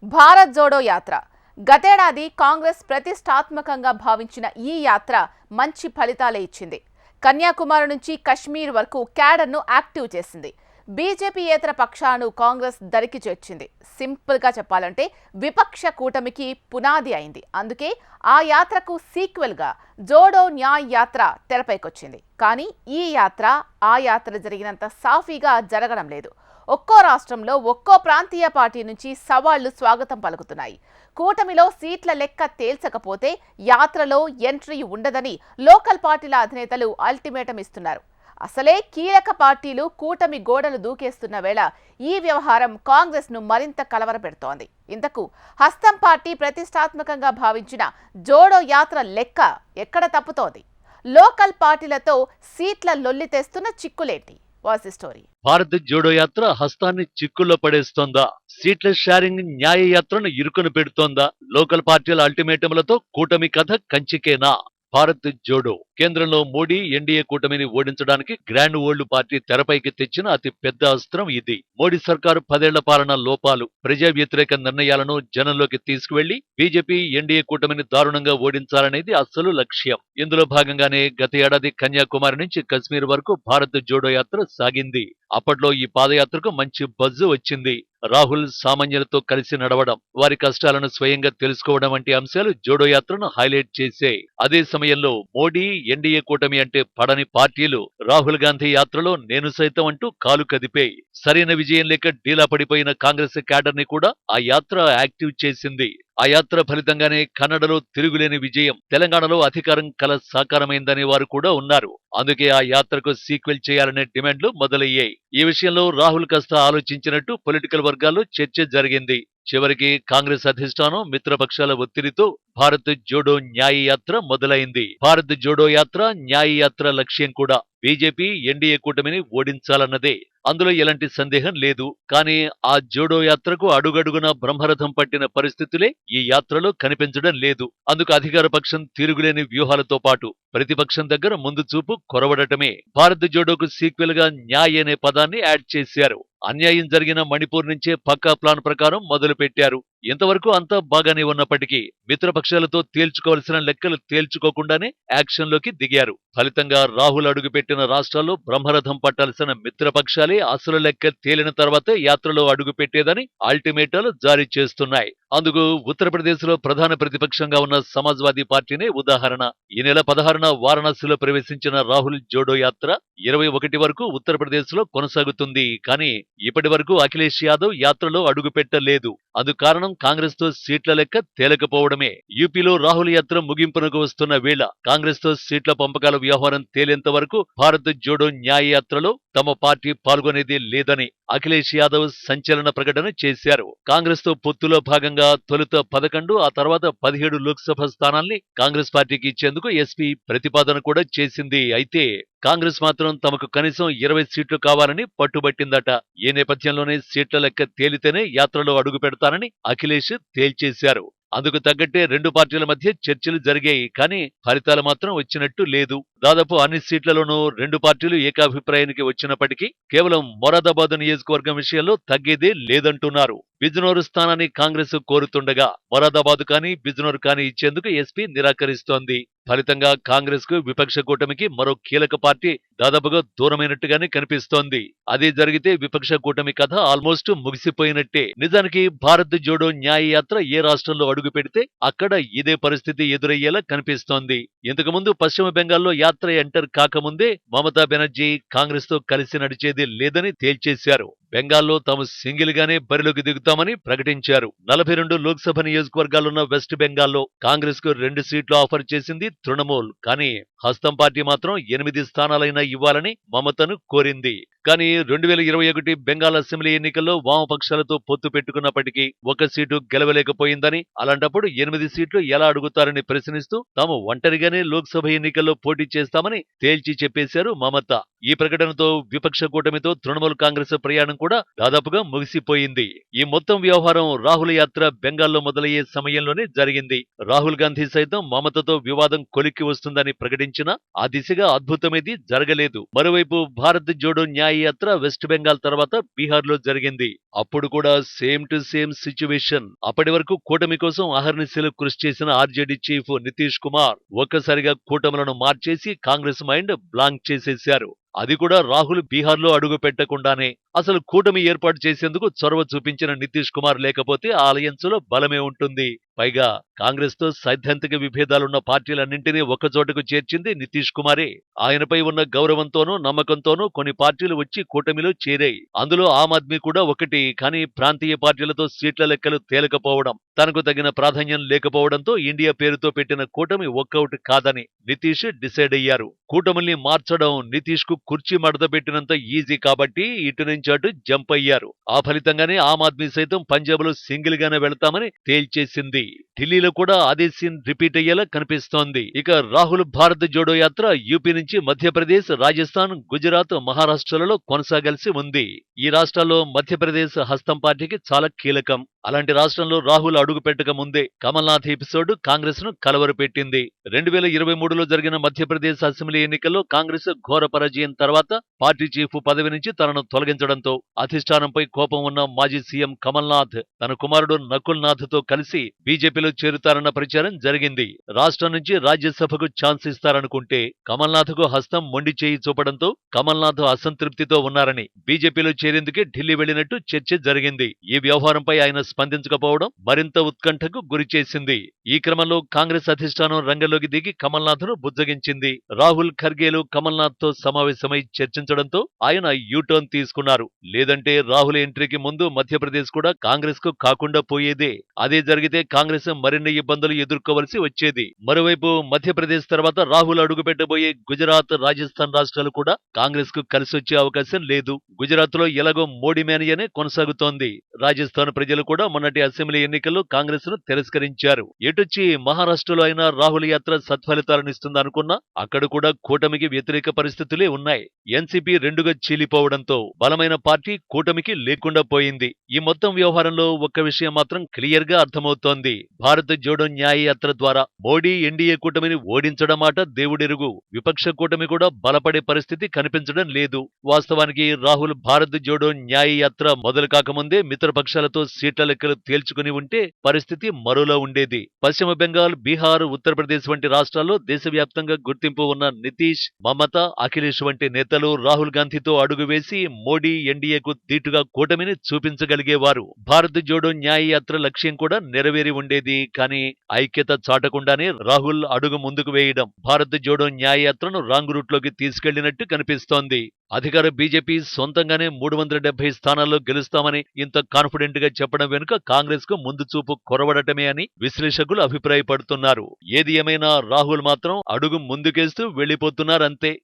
భారత్ జోడో యాత్ర గతేడాది కాంగ్రెస్ ప్రతిష్టాత్మకంగా భావించిన ఈ యాత్ర మంచి ఫలితాలే ఇచ్చింది. కన్యాకుమారి నుంచి కశ్మీర్ వరకు క్యాడర్ను యాక్టివ్ చేసింది. బీజేపీయేతర పక్షాలను కాంగ్రెస్ దరికి చేర్చింది. సింపుల్గా చెప్పాలంటే విపక్ష కూటమికి పునాది అయింది. అందుకే ఆ యాత్రకు సీక్వెల్గా జోడో న్యాయ్ యాత్ర తెరపైకొచ్చింది. కానీ ఈ యాత్ర ఆ యాత్ర జరిగినంత సాఫీగా జరగడం లేదు. ఒక్కో రాష్ట్రంలో ఒక్కో ప్రాంతీయ పార్టీ నుంచి సవాళ్లు స్వాగతం పలుకుతున్నాయి. కూటమిలో సీట్ల లెక్క తేల్చకపోతే యాత్రలో ఎంట్రీ ఉండదని లోకల్ పార్టీల అధినేతలు అల్టిమేటం ఇస్తున్నారు. అసలే కీలక పార్టీలు కూటమి గోడలు దూకేస్తున్న వేళ ఈ వ్యవహారం కాంగ్రెస్ ను మరింత కలవరపెడుతోంది. ఇంతకు హస్తం పార్టీ ప్రతిష్టాత్మకంగా భావించిన జోడో యాత్ర లెక్క ఎక్కడ తప్పుతోంది? లోకల్ పార్టీలతో సీట్ల లొల్లి తెస్తున్న చిక్కులేంటి? వాసి స్టోరీ. భారత్ జోడో యాత్ర హస్తాన్ని చిక్కుల్లో పడేస్తోందా? సీట్ల షేరింగ్ న్యాయ యాత్రను ఇరుకును పెడుతోందా? లోకల్ పార్టీల అల్టిమేటంలతో కూటమి కథ కంచికేనా? భారత్ జోడో కేంద్రంలో మోడీ ఎన్డీఏ కూటమిని ఓడించడానికి గ్రాండ్ ఓల్డ్ పార్టీ తెరపైకి తెచ్చిన అతి పెద్ద అస్త్రం ఇది. మోడీ సర్కారు 10 ఏళ్ల పాలన లోపాలు, ప్రజా వ్యతిరేక నిర్ణయాలను జనంలోకి తీసుకువెళ్లి బీజేపీ ఎన్డీఏ కూటమిని దారుణంగా ఓడించాలనేది అసలు లక్ష్యం. ఇందులో భాగంగానే గత ఏడాది కన్యాకుమారి నుంచి కశ్మీర్ వరకు భారత్ జోడో యాత్ర సాగింది. అప్పట్లో ఈ పాదయాత్రకు మంచి బజ్ వచ్చింది. రాహుల్ సామాన్యులతో కలిసి నడవడం, వారి కష్టాలను స్వయంగా తెలుసుకోవడం వంటి అంశాలు జోడో యాత్రను హైలైట్ చేశాయి. అదే సమయంలో మోడీ ఎన్డీఏ కూటమి అంటే పడని పార్టీలు రాహుల్ గాంధీ యాత్రలో నేను సైతం అంటూ కాలు కదిపాయి. సరైన విజయం లేక డీలా పడిపోయిన కాంగ్రెస్ క్యాడర్ ని కూడా ఆ యాత్ర యాక్టివ్ చేసింది. ఆ యాత్ర ఫలితంగానే కన్నడలో తిరుగులేని విజయం, తెలంగాణలో అధికారం కల సాకారమైందనే వారు కూడా ఉన్నారు. అందుకే ఆ యాత్రకు సీక్వెల్ చేయాలనే డిమాండ్లు మొదలయ్యాయి. ఈ విషయంలో రాహుల్ కాస్త ఆలోచించినట్టు పొలిటికల్ వర్గాల్లో చర్చ జరిగింది. చివరికి కాంగ్రెస్ అధిష్టానం మిత్రపక్షాల ఒత్తిడితో భారత్ జోడో న్యాయ యాత్ర మొదలైంది. భారత్ జోడో యాత్ర న్యాయ యాత్ర లక్ష్యం కూడా బీజేపీ ఎన్డీఏ కూటమిని ఓడించాలన్నదే. అందులో ఎలాంటి సందేహం లేదు. కానీ ఆ జోడో యాత్రకు అడుగడుగునా బ్రహ్మరథం పట్టిన పరిస్థితులే ఈ యాత్రలో కనిపించడం లేదు. అందుకు అధికార పక్షం తిరుగులేని వ్యూహాలతో పాటు ప్రతిపక్షం దగ్గర ముందు చూపు కొరవడటమే. భారత్ జోడోకు సీక్వెల్ గా న్యాయ్ అనే పదాన్ని యాడ్ చేశారు. అన్యాయం జరిగిన మణిపూర్ నుంచే పక్కా ప్లాన్ ప్రకారం మొదలు పెట్టారు. ఇంతవరకు అంతా బాగానే ఉన్నప్పటికీ మిత్రపక్షాలతో తేల్చుకోవాల్సిన లెక్కలు తేల్చుకోకుండానే యాక్షన్లోకి దిగారు. ఫలితంగా రాహుల్ అడుగుపెట్టిన రాష్ట్రాల్లో బ్రహ్మరథం పట్టాల్సిన మిత్రపక్షాలే అసలు లెక్క తేలిన తర్వాతే యాత్రలో అడుగుపెట్టేదని అల్టిమేటాలు జారీ చేస్తున్నాయి. అందుకు ఉత్తరప్రదేశ్ లో ప్రధాన ప్రతిపక్షంగా ఉన్న సమాజ్వాదీ పార్టీనే ఉదాహరణ. ఈ నెల 16న వారణాసిలో ప్రవేశించిన రాహుల్ జోడో యాత్ర 21 వరకు ఉత్తరప్రదేశ్ లో కొనసాగుతుంది. కానీ ఇప్పటి వరకు అఖిలేష్ యాదవ్ యాత్రలో అడుగుపెట్టలేదు. అందుకు కారణం కాంగ్రెస్ తో సీట్ల లెక్క తేలకపోవడమే. యూపీలో రాహుల్ యాత్ర ముగింపునకు వస్తున్న వేళ కాంగ్రెస్ తో సీట్ల పంపకాల వ్యవహారం తేలేంత వరకు భారత్ జోడో న్యాయ యాత్రలో తమ పార్టీ పాల్గొనేది లేదని అఖిలేష్ యాదవ్ సంచలన ప్రకటన చేశారు. కాంగ్రెస్ తో పొత్తులో భాగంగా తొలుత 11, ఆ తర్వాత 17 లోక్సభ స్థానాల్ని కాంగ్రెస్ పార్టీకి ఇచ్చేందుకు ఎస్పీ ప్రతిపాదన కూడా చేసింది. అయితే కాంగ్రెస్ మాత్రం తమకు కనీసం 20 సీట్లు కావాలని పట్టుబట్టిందట. ఈ నేపథ్యంలోనే సీట్ల లెక్క తేలితేనే యాత్రలో అడుగు పెడతానని అఖిలేష్ తేల్చేశారు. అందుకు తగ్గట్టే రెండు పార్టీల మధ్య చర్చలు జరిగాయి. కానీ ఫలితాలు మాత్రం వచ్చినట్టు లేదు. దాదాపు అన్ని సీట్లలోనూ రెండు పార్టీలు ఏకాభిప్రాయానికి వచ్చినప్పటికీ కేవలం మొరాదాబాద్ నియోజకవర్గం విషయంలో తగ్గేదే లేదంటున్నారు. బిజ్నోర్ స్థానాన్ని కాంగ్రెస్ కోరుతుండగా మొరాదాబాద్ కానీ బిజ్నోర్ కానీ ఇచ్చేందుకు ఎస్పీ నిరాకరిస్తోంది. ఫలితంగా కాంగ్రెస్ కు విపక్ష కూటమికి మరో కీలక పార్టీ దాదాపుగా దూరమైనట్టుగానే కనిపిస్తోంది. అదే జరిగితే విపక్ష కూటమి కథ ఆల్మోస్ట్ ముగిసిపోయినట్టే. నిజానికి భారత్ జోడో న్యాయ యాత్ర ఏ రాష్ట్రంలో అడుగు పెడితే అక్కడ ఇదే పరిస్థితి ఎదురయ్యేలా కనిపిస్తోంది. ఇంతకుముందు పశ్చిమ బెంగాల్లో యాత్ర ఎంటర్ కాకముందే మమతా బెనర్జీ కాంగ్రెస్ తో కలిసి నడిచేది లేదని తేల్చేశారు. బెంగాల్లో తాము సింగిల్ గానే బరిలోకి దిగుతామని ప్రకటించారు. 42 లోక్సభ నియోజకవర్గాలున్న వెస్ట్ బెంగాల్లో కాంగ్రెస్ కు 2 సీట్లు ఆఫర్ చేసింది తృణమూల్. కానీ హస్తం పార్టీ మాత్రం 8 స్థానాలైనా ఇవ్వాలని మమతను కోరింది. కానీ 2021 బెంగాల్ అసెంబ్లీ ఎన్నికల్లో వామపక్షాలతో పొత్తు పెట్టుకున్నప్పటికీ ఒక సీటు గెలవలేకపోయిందని, అలాంటప్పుడు 8 సీట్లు ఎలా అడుగుతారని ప్రశ్నిస్తూ తాము ఒంటరిగానే లోక్సభ ఎన్నికల్లో పోటీ చేస్తామని తేల్చి చెప్పేశారు మమత. ఈ ప్రకటనతో విపక్ష కూటమితో తృణమూల్ కాంగ్రెస్ ప్రయాణం కూడా దాదాపుగా ముగిసిపోయింది. ఈ మొత్తం వ్యవహారం రాహుల్ యాత్ర బెంగాల్లో మొదలయ్యే సమయంలోనే జరిగింది. రాహుల్ గాంధీ సైతం మమతతో వివాదం కొలిక్కి వస్తుందని ప్రకటించినా ఆ దిశగా అద్భుతమేది జరగలేదు. మరోవైపు భారత్ జోడో న్యాయ యాత్ర వెస్ట్ బెంగాల్ తర్వాత బీహార్లో జరిగింది. అప్పుడు కూడా సేమ్ టు సేమ్ సిచ్యువేషన్. అప్పటి వరకు కూటమి కోసం అహర్నిశలు కృషి చేసిన ఆర్జేడీ చీఫ్ నితీష్ కుమార్ ఒక్కసారిగా కూటములను మార్చేసి కాంగ్రెస్ మైండ్ బ్లాంక్ చేసేశారు. అది కూడా రాహుల్ బీహార్లో అడుగు పెట్టకుండానే. అసలు కూటమి ఏర్పాటు చేసేందుకు చొరవ చూపించిన నితీష్ కుమార్ లేకపోతే ఆ అలయన్స్ లో బలమే ఉంటుంది. పైగా కాంగ్రెస్ తో సైద్ధాంతిక విభేదాలున్న పార్టీలన్నింటినీ ఒక్కచోటకు చేర్చింది నితీష్ కుమారే. ఆయనపై ఉన్న గౌరవంతోనూ నమ్మకంతోనూ కొన్ని పార్టీలు వచ్చి కూటమిలో చేరాయి. అందులో ఆమ్ ఆద్మీ కూడా ఒకటి. కానీ ప్రాంతీయ పార్టీలతో సీట్ల లెక్కలు తేలకపోవడం, తనకు తగిన ప్రాధాన్యం లేకపోవడంతో ఇండియా పేరుతో పెట్టిన కూటమి వర్కౌట్ కాదని నితీష్ డిసైడ్ అయ్యారు. కూటమిల్ని మార్చడం నితీష్ కు కుర్చీ మడతపెట్టినంత ఈజీ కాబట్టి ఇటు నుంచి అటు జంప్ అయ్యారు. ఆ ఫలితంగానే ఆమ్ ఆద్మీ సైతం పంజాబ్ లో సింగిల్ గానే వెళతామని తేల్చేసింది. ఢిల్లీలో కూడా అదే సీన్ రిపీట్ అయ్యేలా కనిపిస్తోంది. ఇక రాహుల్ భారత్ జోడో యాత్ర యూపీ నుంచి మధ్యప్రదేశ్, రాజస్థాన్, గుజరాత్, మహారాష్ట్రలలో కొనసాగాల్సి ఉంది. ఈ రాష్ట్రాల్లో మధ్యప్రదేశ్ హస్తం పార్టీకి చాలా కీలకం. అలాంటి రాష్ట్రంలో రాహుల్ అడుగు పెట్టక ముందే కమల్నాథ్ ఎపిసోడ్ కాంగ్రెస్ ను కలవరపెట్టింది. 2023లో జరిగిన మధ్యప్రదేశ్ అసెంబ్లీ ఎన్నికల్లో కాంగ్రెస్ ఘోర పరాజయం తర్వాత పార్టీ చీఫ్ పదవి నుంచి తనను తొలగించడంతో అధిష్టానంపై కోపం ఉన్న మాజీ సీఎం కమల్నాథ్ తన కుమారుడు నకుల్ నాథ్ తో కలిసి బీజేపీలో చేరుతారన్న ప్రచారం జరిగింది. రాష్ట్రం నుంచి రాజ్యసభకు ఛాన్స్ ఇస్తారనుకుంటే కమల్నాథ్ కు హస్తం మొండి చేయి చూపడంతో కమల్నాథ్ అసంతృప్తితో ఉన్నారని బీజేపీలో చేరేందుకే ఢిల్లీ వెళ్లినట్టు చర్చ జరిగింది. ఈ వ్యవహారంపై ఆయన స్పందించకపోవడం మరింత ఉత్కంఠకు గురిచేసింది. ఈ క్రమంలో కాంగ్రెస్ అధిష్టానం రంగంలోకి దిగి కమల్నాథ్ ను బుజ్జగించింది. రాహుల్ ఖర్గేలు కమల్నాథ్ తో సమావేశమై చర్చించడంతో ఆయన యూటర్న్ తీసుకున్నారు. లేదంటే రాహుల్ ఎంట్రీకి ముందు మధ్యప్రదేశ్ కూడా కాంగ్రెస్ కు కాకుండా పోయేదే. అదే జరిగితే కాంగ్రెస్ మరిన్ని ఇబ్బందులు ఎదుర్కోవలసి వచ్చేది. మరోవైపు మధ్యప్రదేశ్ తర్వాత రాహుల్ అడుగుపెట్టబోయే గుజరాత్, రాజస్థాన్ రాష్ట్రాలు కూడా కాంగ్రెస్ కు కలిసొచ్చే అవకాశం లేదు. గుజరాత్ లో ఎలాగో మోడీ మేనియానే కొనసాగుతోంది. రాజస్థాన్ ప్రజలు కూడా మొన్నటి అసెంబ్లీ ఎన్నికల్లో కాంగ్రెస్ ను తిరస్కరించారు. ఎటొచ్చి మహారాష్ట్రలో అయినా రాహుల్ యాత్ర సత్ఫలితాలనిస్తుందనుకున్నా అక్కడ కూడా కూటమికి వ్యతిరేక పరిస్థితులే ఉన్నాయి. ఎన్సీపీ రెండుగా చీలిపోవడంతో బలమైన పార్టీ కూటమికి లేకుండా పోయింది. ఈ మొత్తం వ్యవహారంలో ఒక్క విషయం మాత్రం క్లియర్ గా అర్థమవుతోంది. భారత్ జోడో న్యాయ యాత్ర ద్వారా మోడీ ఎన్డీఏ కూటమిని ఓడించడం మాట దేవుడెరుగు. విపక్ష కూటమి కూడా బలపడే పరిస్థితి కనిపించడం లేదు. వాస్తవానికి రాహుల్ భారత్ జోడో న్యాయ యాత్ర మొదలు కాకముందే మిత్రపక్షాలతో సీట్ల లెక్కలు తేల్చుకుని ఉంటే పరిస్థితి మరోలా ఉండేది. పశ్చిమ బెంగాల్, బీహార్, ఉత్తరప్రదేశ్ వంటి రాష్ట్రాల్లో దేశవ్యాప్తంగా గుర్తింపు ఉన్న నితీష్, మమత, అఖిలేష్ వంటి నేతలు రాహుల్ గాంధీతో అడుగు వేసి మోడీ ఎన్డీఏకు దీటుగా కూటమిని చూపించగలిగేవారు. భారత్ జోడో న్యాయ యాత్ర లక్ష్యం కూడా నెరవేరి ఉండేది. కానీ ఐక్యత చాటకుండానే రాహుల్ అడుగు ముందుకు వేయడం భారత్ జోడో న్యాయ యాత్రను రాంగ్ రూట్ లోకి తీసుకెళ్లినట్టు కనిపిస్తోంది. అధికార బీజేపీ సొంతంగానే 370 స్థానాల్లో గెలుస్తామని ఇంత కాన్ఫిడెంట్ గా చెప్పడం వెనుక కాంగ్రెస్ కు ముందు చూపు కొరవడటమే అని విశ్లేషకులు అభిప్రాయపడుతున్నారు. ఏది ఏమైనా రాహుల్ మాత్రం అడుగు ముందుకేస్తూ వెళ్లిపోతున్నారంతే.